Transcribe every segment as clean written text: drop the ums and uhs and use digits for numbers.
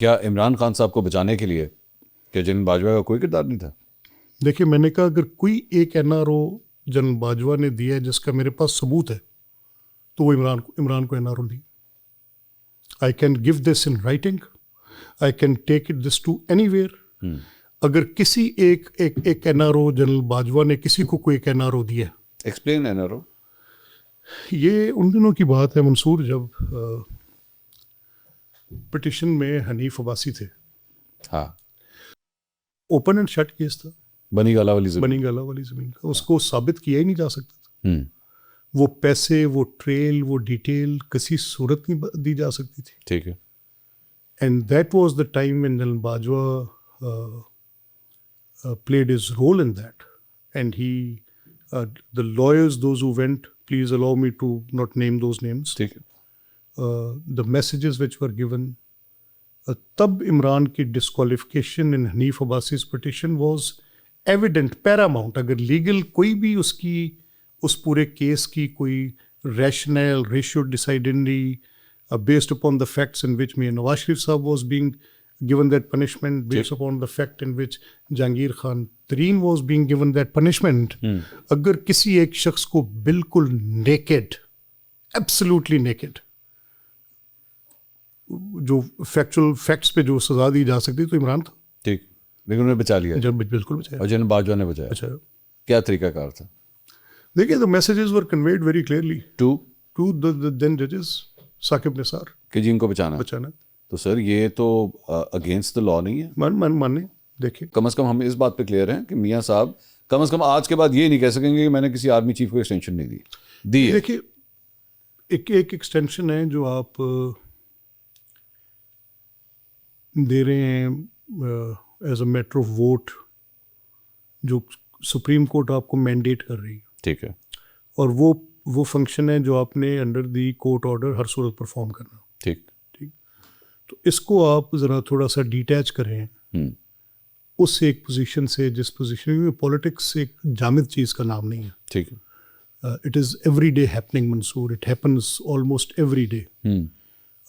क्या इमरान खान साहब को बचाने के लिए क्या जनरल बाजवा का कोई किरदार नहीं था? देखिए, मैंने कहा अगर कोई एक एनआरओ जनरल बाजवा ने दिया है जिसका मेरे पास सबूत है तो वो इमरान को एनआरओ दी। I can give this in writing, I can take it this to anywhere. अगर किसी एक एनआरओ जनरल बाजवा ने किसी को कोई एक एनआरओ दिया, एक्सप्लेन एनआरओ। ये उन दिनों की बात है मंसूर, जब पिटिशन में हनीफ अब्बासी थे। हाँ, ओपन एंड शट केस था, बनी गाला वाली जमीन। बनी गाला वाली जमीन का। उसको साबित किया ही नहीं जा सकता था। हम्म, वो पैसे, वो ट्रेल, वो डिटेल किसी सूरत नहीं दी जा सकती थी। ठीक है। And that was the time when general Bajwa played his role in that. And he, the lawyers, those who went, please allow me to not name those names. ठीक है। The messages which were given, तब इमरान की disqualification in Hanif Abbasi's petition was evident, paramount. अगर legal कोई भी उसकी उस पूरे केस की कोई rationale, ratio decidedly based upon the facts in which Mir Nawaz Sharif Saab was being given that punishment, based upon the fact in which Jahangir Khan Tareen was being given that punishment. अगर किसी एक शख्स को बिल्कुल naked, absolutely naked, जो factual facts पे जो सजा दी जा सकती तो इमरान था। ठीक, लेकिन उन्होंने बचा लिया जब बिल्कुल बचाया। और जनरल बाजवा ने बचाया। अच्छा, क्या तरीकाकार था? देखिए, the messages were conveyed very clearly to to the then judges, Saqib Nisar, कि जिनको बचाना। बचाना। तो सर ये तो अगेंस्ट द लॉ नहीं है। माने देखिए, कम से कम हम इस बात पे क्लियर हैं कि मियाँ साहब कम से कम आज के बाद ये नहीं कह सकेंगे कि मैंने किसी आर्मी चीफ को एक्सटेंशन नहीं दी है। देखिए, एक एक्सटेंशन है जो आप दे रहे हैं as a matter of vote, जो सुप्रीम कोर्ट आपको मैंडेट कर रही है। ठीक है। और वो फंक्शन है जो आपने under the court order her Surat perform करना। ठीक। तो इसको आप ज़रा थोड़ा सा डिटैच करें उस एक पोजीशन से, जिस पोजीशन में पॉलिटिक्स एक जामिद चीज़ का नाम नहीं है। ठीक है। It is every day happening Mansoor, it happens almost every day.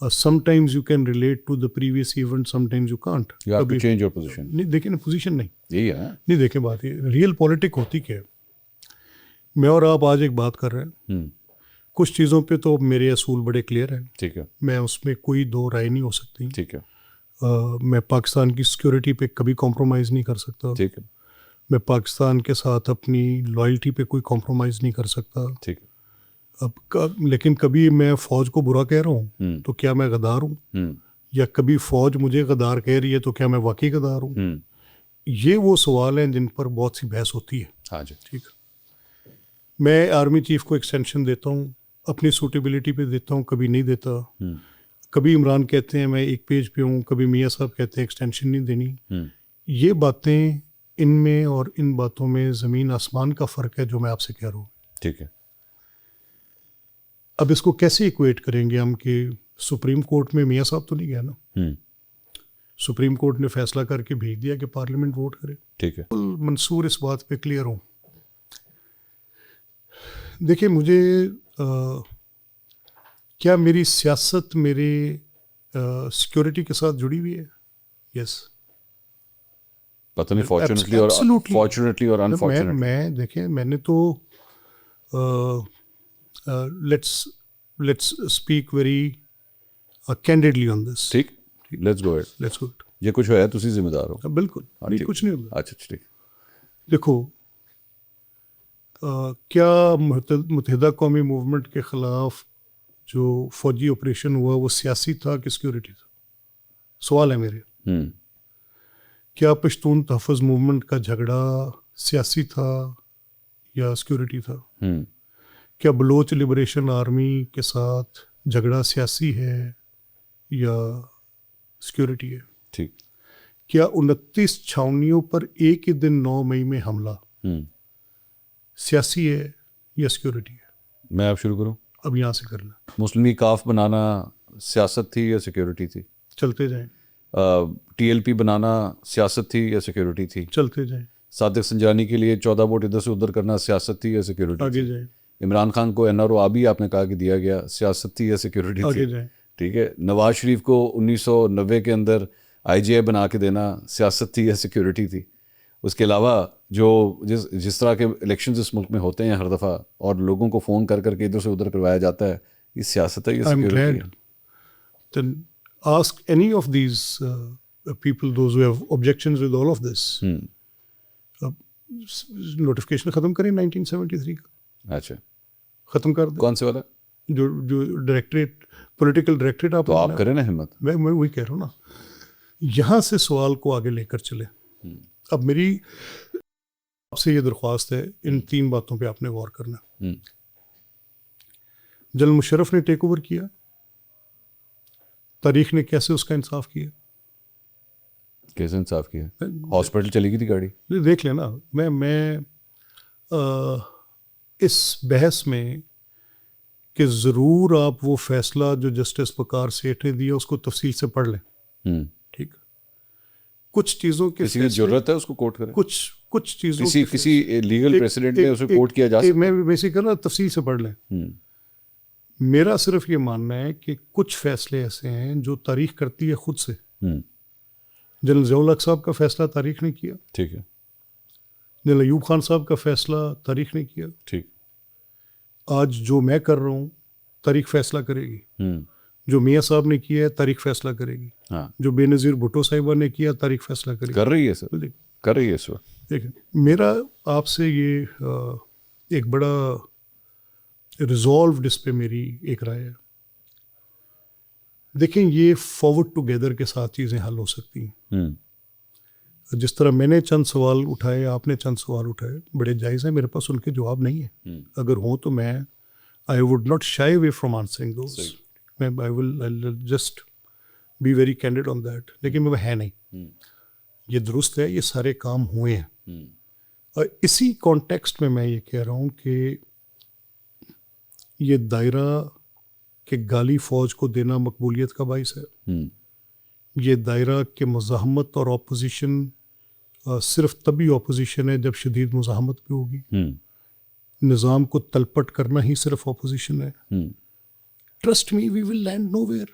Sometimes you can relate to the previous event, sometimes you can't. You have to change your position. नहीं देखें ना, पोजीशन नहीं, यही है नहीं देखें, बात ये रियल पॉलिटिक होती क्या है। मैं और आप आज एक बात कर रहे हैं, कुछ चीज़ों पे तो मेरे असूल बड़े क्लियर हैं। ठीक है। मैं उसमें कोई दो राय नहीं हो सकती। ठीक है। मैं पाकिस्तान की सिक्योरिटी पे कभी कॉम्प्रोमाइज़ नहीं कर सकता। ठीक है। मैं पाकिस्तान के साथ अपनी लॉयल्टी पे कोई कॉम्प्रोमाइज़ नहीं कर सकता। ठीक है। लेकिन कभी मैं फ़ौज को बुरा कह रहा हूँ तो क्या मैं गद्दार हूँ? या कभी फ़ौज मुझे गद्दार कह रही है तो क्या मैं वाकई गद्दार हूँ? ये वो सवाल हैं जिन पर बहुत सी बहस होती है। हाँ जी। ठीक है। मैं आर्मी चीफ को एक्सटेंशन देता हूँ, अपनी सूटेबिलिटी पे देता हूँ, कभी नहीं देता। कभी इमरान कहते हैं मैं एक पेज पे हूँ, कभी मियाँ साहब कहते हैं एक्सटेंशन नहीं देनी। ये बातें, इनमें और इन बातों में ज़मीन आसमान का फ़र्क है जो मैं आपसे कह रहा हूँ। ठीक है। अब इसको कैसे इक्वेट करेंगे हम कि सुप्रीम कोर्ट में मियाँ साहब तो नहीं गया ना, सुप्रीम कोर्ट ने फैसला करके भेज दिया कि पार्लियामेंट वोट करे। ठीक है। मंसूर इस बात पे क्लियर हूँ। देखिए, मुझे क्या मेरी सियासत मेरे सिक्योरिटी के साथ जुड़ी हुई है? यस। पता नहीं फॉर्चुनेटली और अनफॉर्चुनेटली। मैं देखिए, मैंने तो let's speak very candidly on this. ठीक, लेट्स गो इट। ये कुछ है, तुसी जिम्मेदार हो। बिल्कुल नहीं, कुछ नहीं होगा। अच्छा ठीक। देखो, क्या मुत्तहिदा कौमी मूवमेंट के ख़िलाफ़ जो फ़ौजी ऑपरेशन हुआ वो सियासी था कि सिक्योरिटी था? सवाल है मेरे। क्या पश्तून तहफ़्फ़ुज़ मूवमेंट का झगड़ा सियासी था या सिक्योरिटी था? क्या बलोच लिबरेशन आर्मी के साथ झगड़ा सियासी है या सिक्योरिटी है? ठीक। क्या 29 छावनियों पर एक ही दिन 9 मई में हमला सियासी है या सिक्योरिटी है? मैं अब शुरू करूं? अब यहाँ से कर लें। मुस्लिम लीग काफ बनाना सियासत थी या सिक्योरिटी थी? चलते जाएं। TLP बनाना सियासत थी या सिक्योरिटी थी? चलते जाएं। सादिक संजानी के लिए 14 वोट इधर से उधर करना सियासत थी या सिक्योरिटी? आगे जाएं। इमरान खान को NRO अभी आपने कहा कि दिया गया, सियासत थी या सिक्योरिटी थी? आगे जाएं। ठीक है, नवाज शरीफ को 1990 के अंदर IGI बना के देना सियासत थी या सिक्योरिटी थी? उसके अलावा जो जिस तरह के इलेक्शंस इस मुल्क में होते हैं हर दफ़ा और लोगों को फ़ोन कर करके इधर से उधर करवाया जाता है, ये सियासत है, ये I'm सिक्योरिटी glad. है? Then ask any of these people, those who have objections with all of this. Notification खत्म करें 1973 का, अच्छा, खत्म कर दें। कौन से वाला? जो डायरेक्टरेट, पॉलिटिकल डायरेक्टरेट आप तो आप करें ना हिम्मत। मैं वही कह रहा हूँ ना, यहाँ से सवाल को आगे लेकर चले। अब मेरी आपसे ये दरख्वास्त है, इन 3 बातों पे आपने गौर करना। जनरल मुशर्रफ ने टेक ओवर किया, तारीख ने कैसे उसका इंसाफ किया? कैसे इंसाफ किया? हॉस्पिटल चली गई थी गाड़ी। देख लेना। मैं इस बहस में कि ज़रूर आप वो फैसला जो जस्टिस वकार सेठ ने दिया उसको तफसील से पढ़ लें। ठीक, कुछ चीज़ों के किसी की जरूरत है उसको कोट करें? कुछ चीज़ों किसी लीगल प्रेसिडेंट ने उसे कोट किया जा सकता है? मैं बेसिक करना तफसील से पढ़ लें। मेरा सिर्फ ये मानना है कि कुछ फैसले ऐसे हैं जो तारीख करती है खुद से। जनरल ज़ियाउल हक साहब का फैसला तारीख ने किया, ठीक है। जनरल अयूब खान साहब का फैसला तारीख ने किया। ठीक। आज जो मैं कर रहा हूँ तारीख फैसला करेगी। जो मियाँ साहब ने किया है तारीख फैसला करेगी। हाँ। जो बेनज़ीर भुट्टो साहिबा ने किया तारीख फैसला करेगी। कर रही है सर, कर रही है इस वक्त। देखिए, मेरा आपसे ये एक बड़ा रिजॉल्व इस पे मेरी एक राय है। देखें, ये फॉरवर्ड टुगेदर के साथ चीज़ें हल हो सकती हैं। जिस तरह मैंने चंद सवाल उठाए, आपने चंद सवाल उठाए, बड़े जायज़ हैं, मेरे पास उनके जवाब नहीं है। अगर हों तो मैं I would not shy away from answering those. I will just be very candid on that. लेकिन वो है नहीं। ये दुरुस्त है, ये सारे काम हुए हैं। और इसी कॉन्टेक्स्ट में मैं ये कह रहा हूँ कि ये दायरा के गाली फ़ौज को देना मकबूलियत का बाइस है। ये दायरा के मुज़ाहमत और ऑपोजिशन सिर्फ तभी ऑपोजिशन है जब शदीद मुज़ाहमत भी होगी। निज़ाम को तलपट करना ही सिर्फ ऑपोजिशन है। Trust me, we will land nowhere.